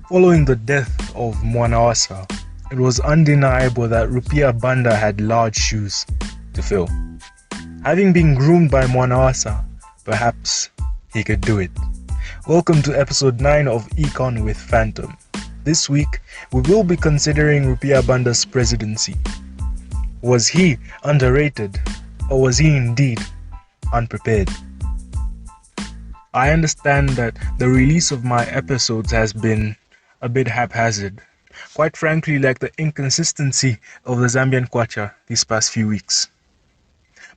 Following the death of Mwanawasa, it was undeniable that Rupiah Banda had large shoes to fill. Having been groomed by Mwanawasa, perhaps he could do it. Welcome to episode 9 of EconwithPhantom. This week, we will be considering Rupiah Banda's presidency. Was he underrated, or was he indeed unprepared? I understand that the release of my episodes has been a bit haphazard, quite frankly like the inconsistency of the Zambian kwacha these past few weeks.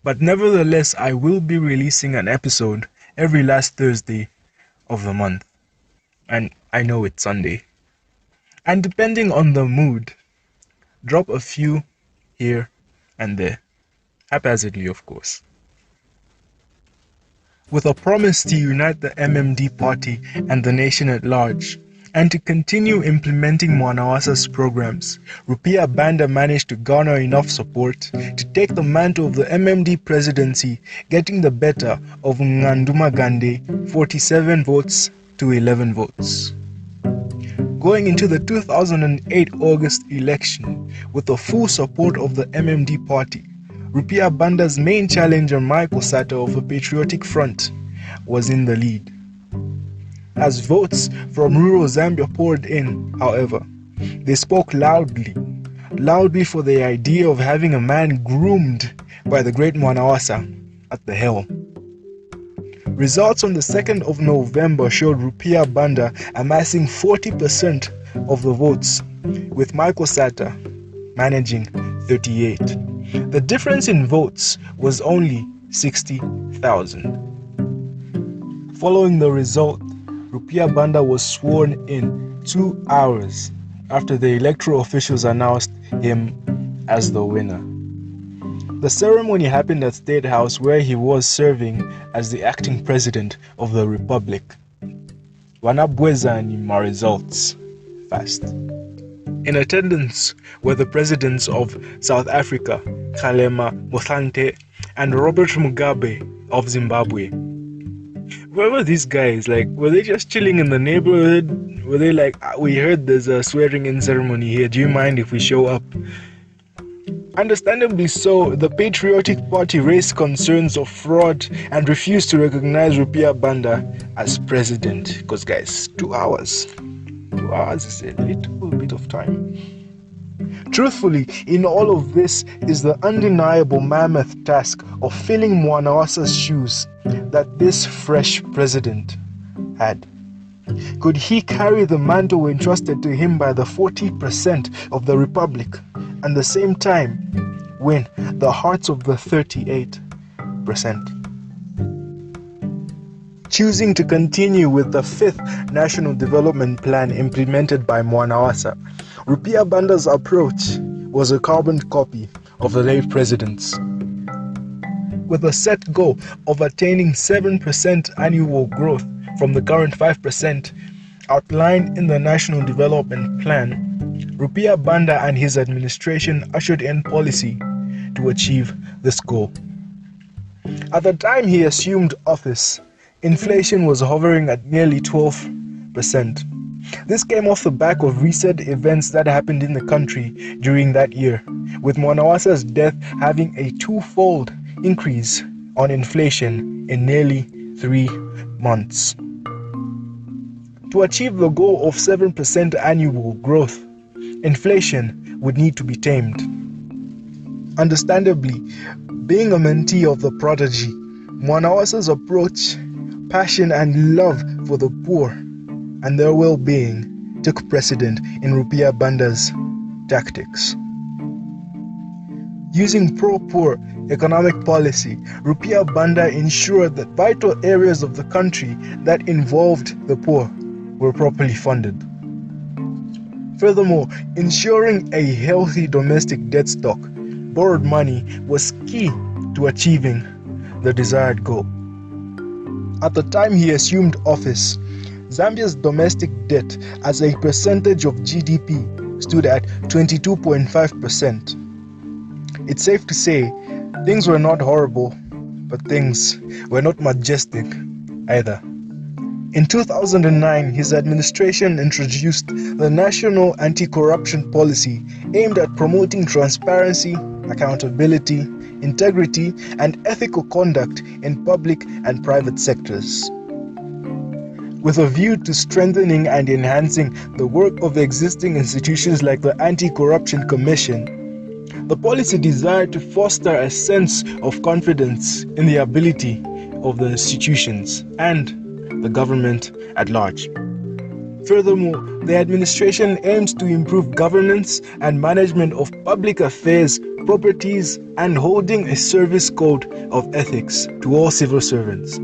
But nevertheless, I will be releasing an episode every last Thursday of the month, and I know it's Sunday. And depending on the mood, drop a few here and there, haphazardly of course. With a promise to unite the MMD party and the nation at large, and to continue implementing Mwanawasa's programs, Rupiah Banda managed to garner enough support to take the mantle of the MMD presidency, getting the better of Nganduma Gande 47 votes to 11 votes. Going into the 2008 August election with the full support of the MMD party, Rupiah Banda's main challenger Michael Sata of the Patriotic Front was in the lead. As votes from rural Zambia poured in, however, they spoke loudly for the idea of having a man groomed by the great Mwanawasa at the helm. Results on the 2nd of November showed Rupiah Banda amassing 40% of the votes, with Michael Sata managing 38. The difference in votes was only 60,000. Following the result, Rupiah Banda was sworn in 2 hours after the electoral officials announced him as the winner. The ceremony happened at State House, where he was serving as the acting president of the republic. Wanabwezani my results fast. In attendance were the presidents of South Africa, Kgalema Motlanthe, and Robert Mugabe of Zimbabwe. Where were these guys? Were they just chilling in the neighborhood? Were they like, we heard there's a swearing-in ceremony here, do you mind if we show up? Understandably so, the Patriotic Party raised concerns of fraud and refused to recognize Rupiah Banda as president. Because guys, 2 hours. 2 hours is a little bit of time. Truthfully, in all of this is the undeniable mammoth task of filling Mwanawasa's shoes that this fresh president had. Could he carry the mantle entrusted to him by the 40% of the republic, and at the same time win the hearts of the 38%? Choosing to continue with the 5th National Development Plan implemented by Mwanawasa, Rupiah Banda's approach was a carbon copy of the late president's. With a set goal of attaining 7% annual growth from the current 5% outlined in the National Development Plan, Rupiah Banda and his administration ushered in policy to achieve this goal. At the time he assumed office, inflation was hovering at nearly 12%. This came off the back of recent events that happened in the country during that year, with Mwanawasa's death having a twofold increase on inflation in nearly 3 months. To achieve the goal of 7% annual growth, inflation would need to be tamed. Understandably, being a mentee of the prodigy, Mwanawasa's approach, passion and love for the poor and their well-being took precedent in Rupiah Banda's tactics. Using pro-poor economic policy, Rupiah Banda ensured that vital areas of the country that involved the poor were properly funded. Furthermore, ensuring a healthy domestic debt stock, borrowed money, was key to achieving the desired goal. At the time he assumed office, Zambia's domestic debt as a percentage of GDP stood at 22.5%. It's safe to say things were not horrible, but things were not majestic either. In 2009, his administration introduced the National Anti-Corruption Policy aimed at promoting transparency, accountability, integrity, and ethical conduct in public and private sectors. With a view to strengthening and enhancing the work of existing institutions like the Anti-Corruption Commission, the policy desired to foster a sense of confidence in the ability of the institutions and the government at large. Furthermore, the administration aims to improve governance and management of public affairs, properties, and holding a service code of ethics to all civil servants.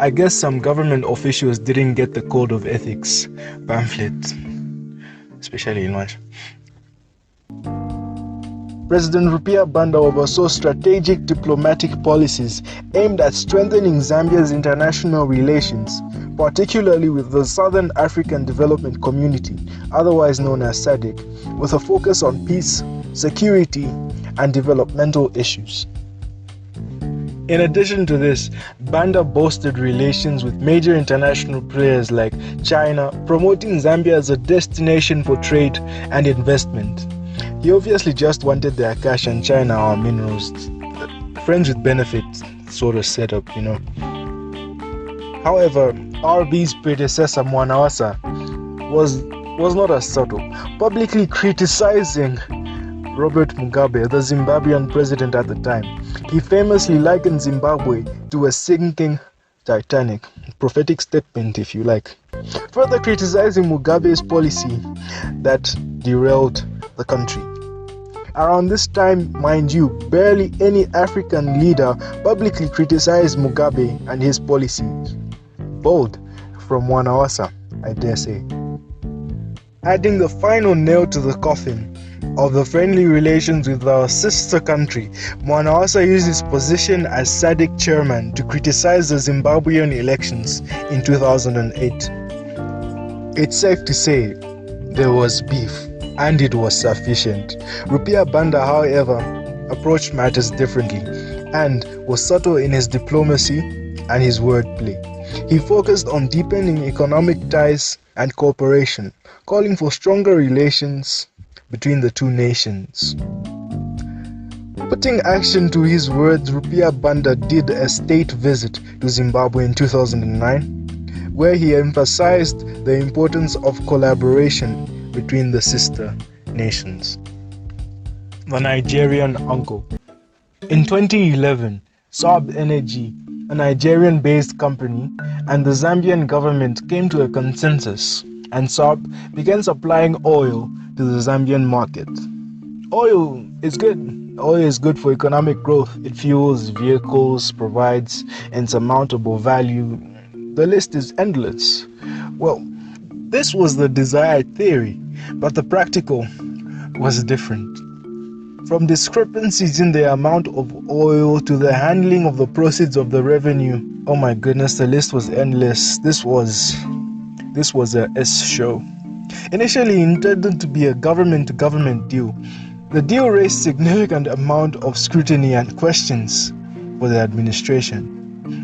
I guess some government officials didn't get the code of ethics pamphlet, especially in March. President Rupiah Banda oversaw strategic diplomatic policies aimed at strengthening Zambia's international relations, particularly with the Southern African Development Community, otherwise known as SADC, with a focus on peace, security, and developmental issues. In addition to this, Banda boasted relations with major international players like China, promoting Zambia as a destination for trade and investment. He obviously just wanted their cash and China our minerals. Friends with benefits sort of setup, you know. However, RB's predecessor Mwanawasa was not as subtle, publicly criticizing Robert Mugabe, the Zimbabwean president at the time. He famously likened Zimbabwe to a sinking Titanic, prophetic statement if you like, further criticizing Mugabe's policy that derailed the country. Around this time, mind you, barely any African leader publicly criticized Mugabe and his policies. Bold from Mwanawasa, I dare say. Adding the final nail to the coffin of the friendly relations with our sister country, Mwanawasa used his position as SADC chairman to criticize the Zimbabwean elections in 2008. It's safe to say there was beef, and it was sufficient. Rupiah Banda, however, approached matters differently and was subtle in his diplomacy and his wordplay. He focused on deepening economic ties and cooperation, calling for stronger relations between the two nations. Putting action to his words, Rupiah Banda did a state visit to Zimbabwe in 2009, where he emphasized the importance of collaboration between the sister nations. The Nigerian uncle. In 2011, Saab Energy, a Nigerian-based company, and the Zambian government came to a consensus, and Saab began supplying oil to the Zambian market. Oil is good. Oil is good for economic growth. It fuels vehicles, provides insurmountable value. The list is endless. Well, this was the desired theory, but the practical was different. From discrepancies in the amount of oil to the handling of the proceeds of the revenue, oh my goodness, the list was endless. This was a S show. Initially intended to be a government-to-government deal, the deal raised significant amount of scrutiny and questions for the administration.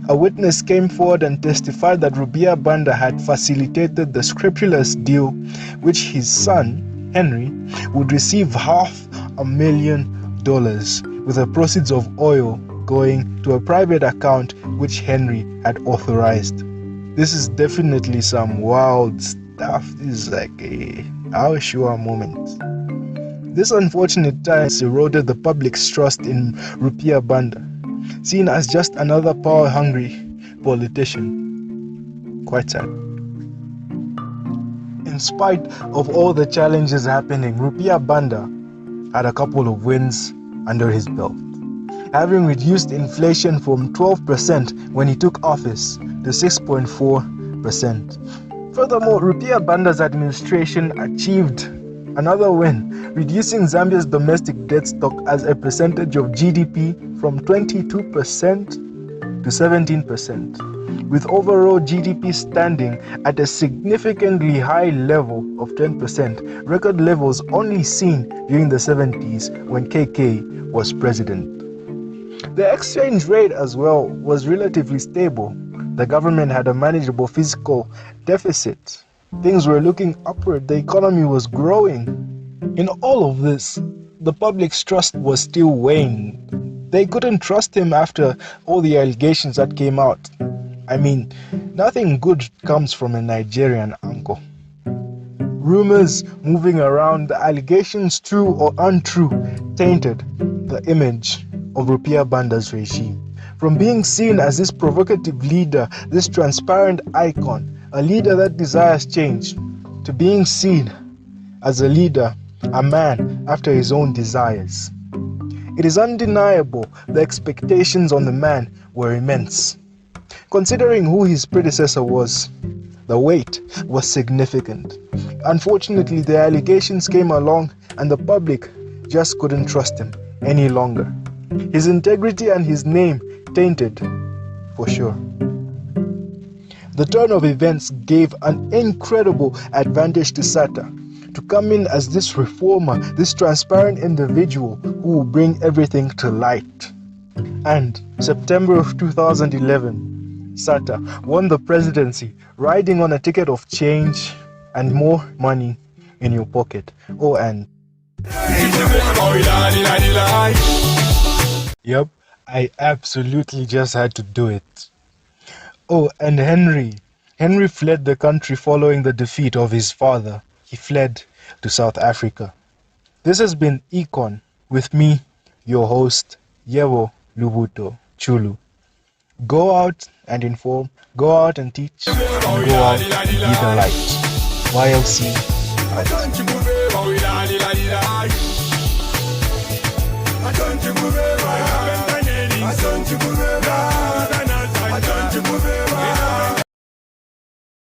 A witness came forward and testified that Rupiah Banda had facilitated the scrupulous deal, which his son, Henry, would receive $500,000 with the proceeds of oil going to a private account which Henry had authorized. This is definitely some wild stuff. This is like a our moment. This unfortunate time eroded the public's trust in Rupiah Banda, seen as just another power-hungry politician. Quite sad. In spite of all the challenges happening, Rupiah Banda had a couple of wins under his belt, having reduced inflation from 12% when he took office to 6.4%. Furthermore, Rupiah Banda's administration achieved another win, reducing Zambia's domestic debt stock as a percentage of GDP from 22% to 17%, with overall GDP standing at a significantly high level of 10%, record levels only seen during the 70s when KK was president. The exchange rate as well was relatively stable, The government had a manageable fiscal deficit. Things were looking upward. The economy was growing. In all of this, the public's trust was still waning. They couldn't trust him after all the allegations that came out. I mean, nothing good comes from a Nigerian uncle. Rumors moving around, the allegations, true or untrue, tainted the image of Rupiah Banda's regime. From being seen as this provocative leader, this transparent icon, a leader that desires change, to being seen as a leader, a man after his own desires. It is undeniable the expectations on the man were immense. Considering who his predecessor was, the weight was significant. Unfortunately, the allegations came along and the public just couldn't trust him any longer. His integrity and his name tainted, for sure. The turn of events gave an incredible advantage to Sata to come in as this reformer, this transparent individual who will bring everything to light. And September of 2011, Sata won the presidency, riding on a ticket of change and more money in your pocket. Oh, and yep, I absolutely just had to do it. Oh, and Henry fled the country following the defeat of his father. He fled to South Africa. This has been Econ with me, your host, Yewo Lubuto Chulu. Go out and inform, go out and teach, and go out and be the light. YLC out.